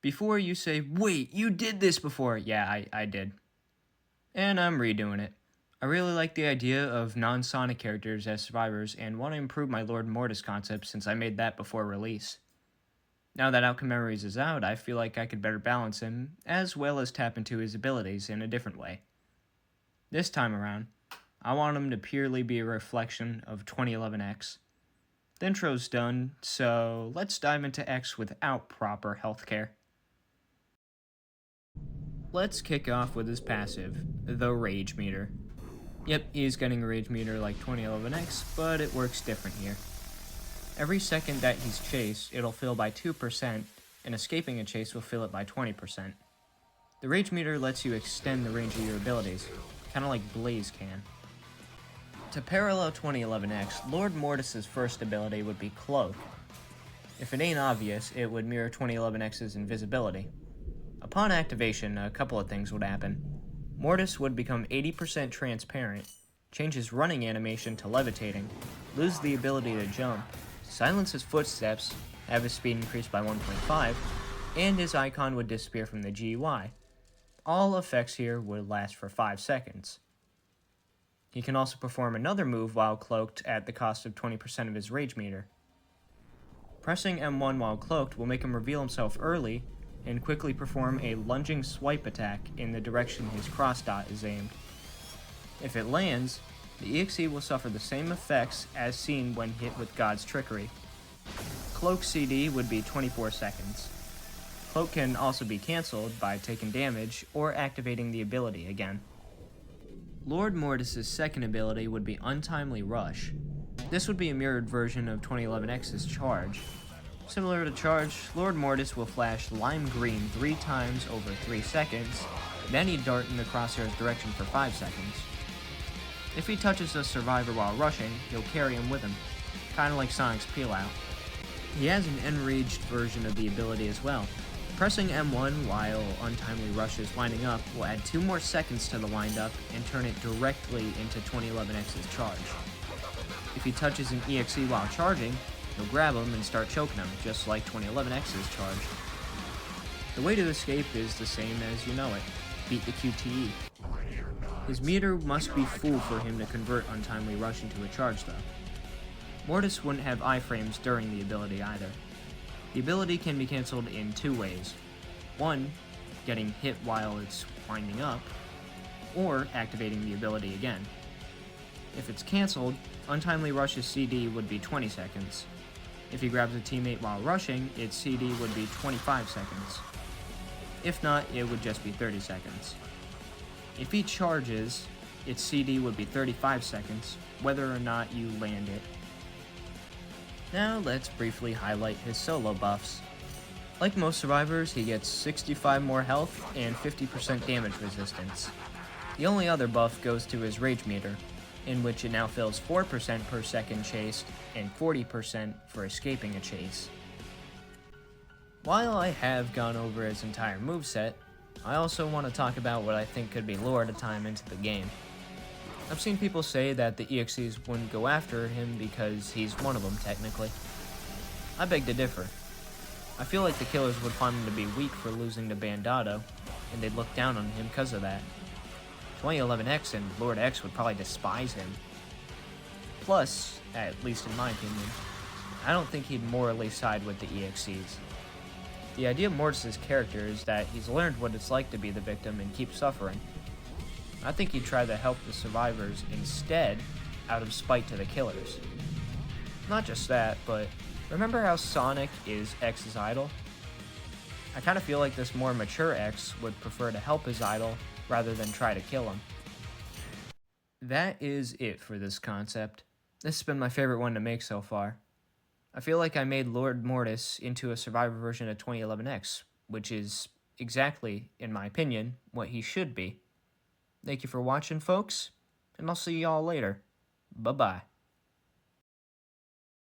before you say, wait, you did this before. Yeah, I did. And I'm redoing it. I really like the idea of non-Sonic characters as survivors and want to improve my Lord Mortis concept since I made that before release. Now that Outcome Memories is out, I feel like I could better balance him, as well as tap into his abilities in a different way. This time around, I want him to purely be a reflection of 2011X. The intro's done, so let's dive into X without proper healthcare. Let's kick off with his passive, the Rage Meter. Yep, he's getting a Rage Meter like 2011X, but it works different here. Every second that he's chased, it'll fill by 2%, and escaping a chase will fill it by 20%. The Rage Meter lets you extend the range of your abilities, kinda like Blaze can. To parallel 2011X, Lord Mortis' first ability would be Cloak. If it ain't obvious, it would mirror 2011X's invisibility. Upon activation, a couple of things would happen. Mortis would become 80% transparent, change his running animation to levitating, lose the ability to jump, silence his footsteps, have his speed increased by 1.5, and his icon would disappear from the GUI. All effects here would last for 5 seconds. He can also perform another move while cloaked at the cost of 20% of his Rage Meter. Pressing M1 while cloaked will make him reveal himself early and quickly perform a lunging swipe attack in the direction his cross dot is aimed. If it lands, the EXE will suffer the same effects as seen when hit with God's Trickery. Cloak CD would be 24 seconds. Cloak can also be cancelled by taking damage or activating the ability again. Lord Mortis' second ability would be Untimely Rush. This would be a mirrored version of 2011X's Charge. Similar to Charge, Lord Mortis will flash lime green 3 times over 3 seconds, then he'd dart in the crosshair's direction for 5 seconds. If he touches a survivor while rushing, he'll carry him with him, kinda like Sonic's Peel Out. He has an enraged version of the ability as well. Pressing M1 while Untimely Rush is winding up will add 2 more seconds to the windup and turn it directly into 2011X's Charge. If he touches an EXE while charging, he'll grab him and start choking him, just like 2011X's Charge. The way to escape is the same as you know it, beat the QTE. His meter must be full for him to convert Untimely Rush into a charge though. Mortis wouldn't have iframes during the ability either. The ability can be cancelled in 2 ways. 1, getting hit while it's winding up, or activating the ability again. If it's cancelled, Untimely Rush's CD would be 20 seconds. If he grabs a teammate while rushing, its CD would be 25 seconds. If not, it would just be 30 seconds. If he charges, its CD would be 35 seconds, whether or not you land it. Now let's briefly highlight his solo buffs. Like most survivors, he gets 65 more health and 50% damage resistance. The only other buff goes to his Rage Meter, in which it now fills 4% per second chased and 40% for escaping a chase. While I have gone over his entire moveset, I also want to talk about what I think could be lore at a time into the game. I've seen people say that the EXEs wouldn't go after him because he's one of them technically. I beg to differ. I feel like the killers would find him to be weak for losing to Bandado, and they'd look down on him because of that. 2011X and Lord X would probably despise him. Plus, at least in my opinion, I don't think he'd morally side with the EXEs. The idea of Mortis' character is that he's learned what it's like to be the victim and keep suffering. I think he'd try to help the survivors instead, out of spite to the killers. Not just that, but remember how Sonic is X's idol? I kind of feel like this more mature X would prefer to help his idol rather than try to kill him. That is it for this concept. This has been my favorite one to make so far. I feel like I made Lord Mortis into a survivor version of 2011X, which is exactly, in my opinion, what he should be. Thank you for watching, folks, and I'll see y'all later. Bye-bye.